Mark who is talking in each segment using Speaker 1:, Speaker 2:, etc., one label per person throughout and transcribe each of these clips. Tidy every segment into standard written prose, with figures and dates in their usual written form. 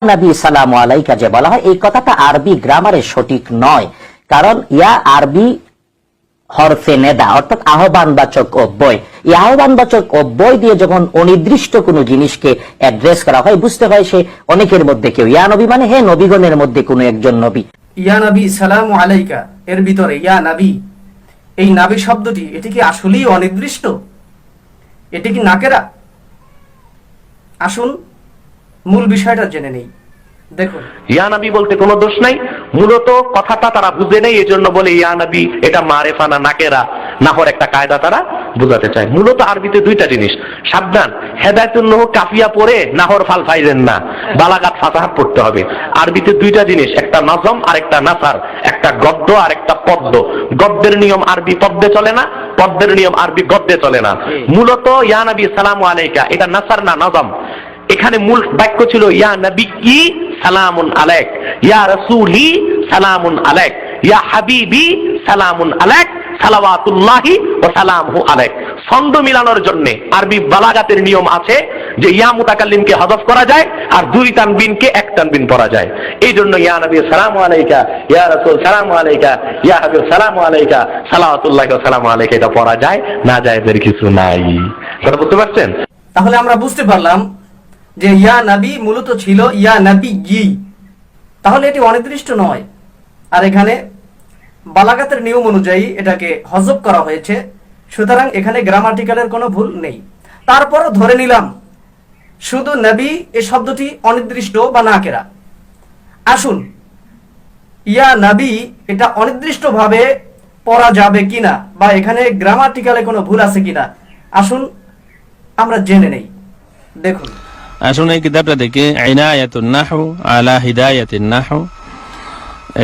Speaker 1: নবী সালামু আলাইকা যে বলা হয়, এই কথাটা আরবি গ্রামারে সঠিক নয়। কারণ ইয়া আরবি হরফে নেদা, অর্থাৎ আহ্বানবাচক অব্যয়। এই আহ্বানবাচক অব্যয় দিয়ে যখন অনির্দিষ্ট কোনো জিনিসকে অ্যাড্রেস করা হয়, বুঝতে হয় সে অনেকের মধ্যে কেউ। ইয়া নবী মানে হে নবীগণের মধ্যে কোনো একজন নবী।
Speaker 2: ইয়া নবী সালামু আলাইকা এর ভিতরে ইয়া নবী, এই নবী শব্দটি এটি কি আসলেই অনির্দিষ্ট? এটি কি নাকেরা? আসুন মূল বিষয়টা জেনে নেই। দেখুন,
Speaker 3: ইয়া নবী বলতে কোনো দোষ নাই, মূলত কথাটা তারা বুঝে নেই, এজন্য বলে ইয়া নবী। এটা মারেফা না নাকেরা, নাহর একটা কায়দা তারা বোঝাতে চায়। মূলত আরবিতে দুইটা জিনিস, সাবধান, হেদায়েতুন নূহ কাফিয়া পড়ে নাহর ফাল ফাইলেন না, বালাগাত ফাসাহাত পড়তে হবে। আরবিতে দুইটা জিনিস, একটা নজম আর একটা নাসার, একটা গদ্য আর একটা পদ্য। গদ্যের নিয়ম আরবি পদ্যে চলে না, পদ্যের নিয়ম আরবি গদ্যে চলে না। মূলত ইয়া নবী সালামু আলাইকা এটা নাসার না নজম। এখানে মূল বাক্য ছিল ইয়া নবী কি সালামুন আলাইক, ইয়া রাসূলি সালামুন আলাইক, ইয়া হাবিবি সালামুন আলাইক, সালাওয়াতুল্লাহি ওয়া সালামুহু আলাইক। ছন্দ মিলানোর জন্য আরবি বালাগাতের নিয়ম আছে যে ইয়া মুতাকাল্লিমকে হযফ করা যায় আর দুই তানবিনকে এক তানবিন পড়া যায়। এই জন্য ইয়া নবী সালামু আলাইকা, ইয়া রাসূল সালামু আলাইকা, ইয়া হাবিব সালামু আলাইকা, সালাওয়াতুল্লাহি ওয়া সালামু আলাইকা এটা পড়া যায়, না যায় এর কিছু নাই। কথা বুঝতে পারছেন?
Speaker 2: তাহলে আমরা বুঝতে পারলাম যে ইয়া নবী মূলত ছিল ইয়া নবী গি, তাহলে এটি অনির্দিষ্ট নয়। আর এখানে বালাগাতের নিয়ম অনুযায়ী এটাকে হযফ করা হয়েছে, সুতরাং এখানে গ্রামাটিক্যালের কোনো ভুল নেই। তারপরও ধরে নিলাম শুধু নবী এই শব্দটি অনির্দিষ্ট বা নাকেরা। আসুন ইয়া নবী এটা অনির্দিষ্টভাবে পড়া যাবে কিনা বা এখানে গ্রামাটিক্যালে কোনো ভুল আছে কিনা, আসুন আমরা জেনে নেই। দেখুন,
Speaker 4: আসুন এই কিতাবটা দেখি, ইনায়াতুন নাহু আলা হিদায়াতিন নাহু,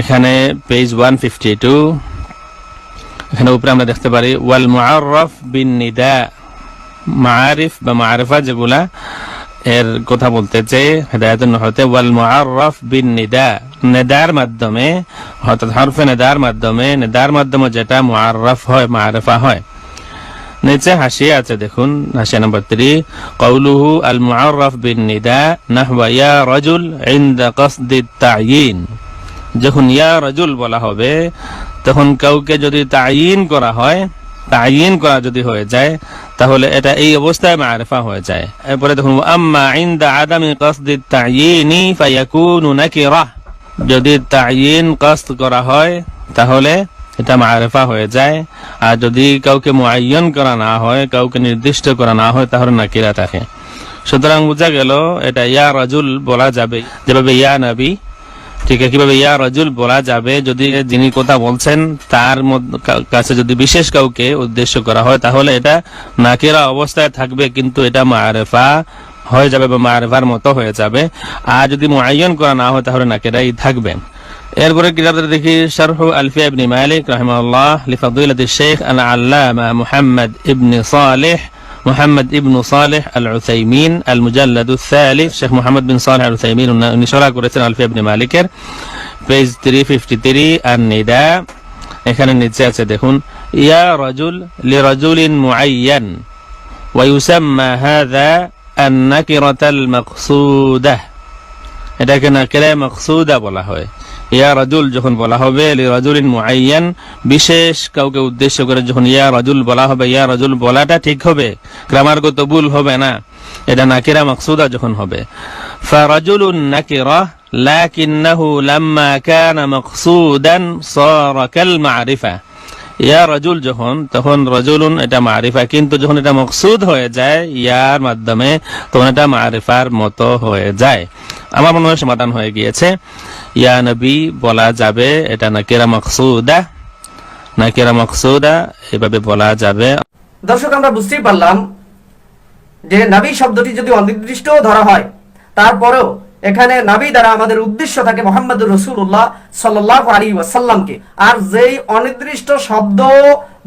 Speaker 4: এখানে পেজ 152। এখানে উপরে আমরা দেখতে পারি ওয়াল মুআররাফ বিন নিদা, মাআরিফ বা মাআরিফা যেগুলা এর কথা বলতেছে হিদায়াতুন নাহুতে। ওয়াল মুআররাফ বিন নিদা, নিদার মাধ্যমে অর্থাৎ হরফে নিদার মাধ্যমে যেটা মুআররাফ হয়, মাআরিফা হয়। নিচে হাসিয়া আছে, দেখুন হাসিয়া নাম্বার 3, কওলুহু আল মুআররাফ বিন নিদা নাহওয়া ইয়া রাজুল ইনদা কসদিত তায়িন। যখন ইয়া রাজুল বলা হবে তখন কাউকে যদি তায়িন করা হয়, তায়িন করা যদি হয়ে যায় তাহলে এটা এই অবস্থায় মারিফা হয়ে যায়। এরপরে দেখুন আম্মা ইনদা আদামি কসদিত তায়িনি ফায়াকুনু নাকিরা, যদি তায়িন কসদ করা হয় তাহলে এটা মারিফা হয়ে যায়। আর যদি কাউকে মুআয়্যান করা না হয়, কাউকে নির্দিষ্ট করা না হয়, তাহলে নাকিরা থাকে। সুতরাং বোঝা গেল এটা ইয়া রাজুল বলা যাবে যেভাবে ইয়া নবী, ঠিক আছে, কিভাবে ইয়া রাজুল বলা যাবে যদি যিনি কথা বলছেন তার কাছে যদি বিশেষ কাউকে উদ্দেশ্য করা হয় তাহলে এটা নাকিরা অবস্থায় থাকবে, কিন্তু এটা মারিফা হয়ে যাবে বা মারিফার মতো হয়ে যাবে। আর যদি মুআয়্যান করা না হয় তাহলে নাকিরাই থাকবে। এরপরে কিতাবটা দেখি শারহু আলফিয়া ইবনে মালিক রাহিমাহুল্লাহ লিফাদিলাতিশ শাইখ আল-আল্লামা মুহাম্মদ ইবনে সালেহ আল-উসাইমিন আল-মুজাল্লাদুস সালিস। শেখ মুহাম্মদ বিন সালেহ আল-উসাইমিন উনি শরহ করেছেন আলফিয়া ইবনে মালিকের, পেজ 353 আন-নিদা। এখানে নিচে আছে দেখুন ইয়া রাজুল লিরাজুলিন মুআয়্যান ওয়া ইউসাম্মা হাযা আন-নাকিরাতাল মাকসুদাহ, এটাকে নাকিরা মাকসুদা বলা হয়। ইয়া রাজুল যখন বলা হবে লিরাজুলিন মুআয়্যান, বিশেষ কাউকে উদ্দেশ্য করে যখন ইয়া রাজুল বলা হবে, ইয়া রাজুল বলাটা ঠিক হবে, গ্রামারগত ভুল হবে না, এটা নাকিরা মাকসুদা যখন হবে। ফারাজুলুন নাকিরা লাকিন্নাহু লাম্মা কানা মাকসুদান সারা কাল মারিফা। ইয়া রাজুল যখন, তখন রাজুলুন এটা মারিফা, কিন্তু যখন এটা মাকসুদ হয়ে যায় ইয়ার মাধ্যমে তখন এটা মারিফার মতো হয়ে যায়। আমার মনে হয় সমাধান হয়ে গিয়েছে। ইয়া নবী বলা যাবে, এটা নাকিরা মাকসুদা, নাকিরা মাকসুদা এভাবে বলা যাবে।
Speaker 2: দর্শক আমরা বুঝতেই পারলাম যে নবী শব্দটি যদি অনির্দিষ্ট ধরা হয়, তারপরেও এখানে নবী দ্বারা আমাদের উদ্দেশ্য থাকে মুহাম্মদুর রাসূলুল্লাহ সাল্লাল্লাহু আলাইহি ওয়াসাল্লামকে। আর যেই অনির্দিষ্ট শব্দ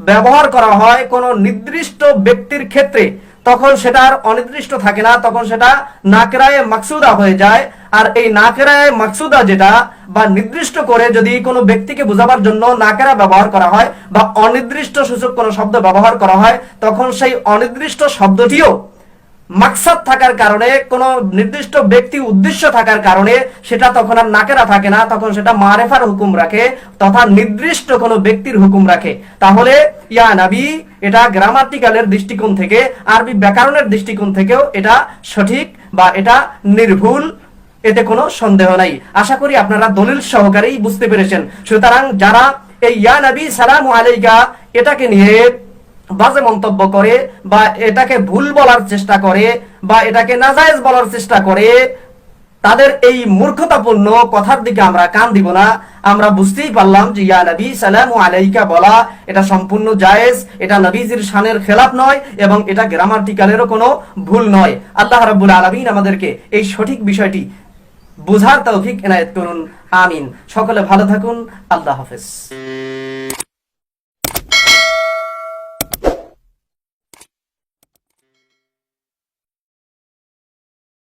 Speaker 2: ব্যবহার করা হয় কোন নির্দিষ্ট ব্যক্তির ক্ষেত্রে, তখন সেটা আর অনির্দিষ্ট থাকে না, তখন সেটা নাকিরায়ে মাকসুদা হয়ে যায়। আর এই নাকিরায়ে মাকসুদা যেটা বা নির্দিষ্ট করে যদি কোনো ব্যক্তিকে বোঝাবার জন্য নাকিরা ব্যবহার করা হয় বা অনির্দিষ্ট সূচক কোনো শব্দ ব্যবহার করা হয়, তখন সেই অনির্দিষ্ট শব্দটিও মাকসাদ থাকার কারণে, কোন নির্দিষ্ট ব্যক্তি উদ্দেশ্য থাকার কারণে সেটা তখন আর নাকেরা থাকে না, তখন সেটা মারেফার হুকুম রাখে তথা নির্দিষ্ট কোন ব্যক্তির হুকুম রাখে। তাহলে ইয়া নবী এটা গ্রামাটিক্যালের দৃষ্টিকোণ থেকে, আরবি ব্যাকরণের দৃষ্টিকোণ থেকেও এটা সঠিক বা এটা নির্ভুল, এতে কোনো সন্দেহ নাই। আশা করি আপনারা দলিল সহকারেই বুঝতে পেরেছেন। সুতরাং যারা এই ইয়া নবী সালামু আলাইকা এটাকে নিয়ে বাজে মন্তব্য করে বা এটাকে ভুল বলার চেষ্টা করে বা এটাকে নাজায়েজ বলার চেষ্টা করে, তাদের এই মূর্খতাপূর্ণ কথার দিকে আমরা কান দিব না। আমরা বুঝতেই পারলাম যে ইয়া নবী সালামু আলাইকা বলা এটা সম্পূর্ণ জায়েজ, এটা নবীজির শানের খেলাফ নয় এবং এটা গ্রামাটিক্যালেরও কোনো ভুল নয়। আল্লাহ রাব্বুল আলামিন আমাদেরকে এই সঠিক বিষয়টি বুঝার তৌফিক এনায়েত করুন, আমিন। সকলে ভালো থাকুন, আল্লাহ হাফেজ।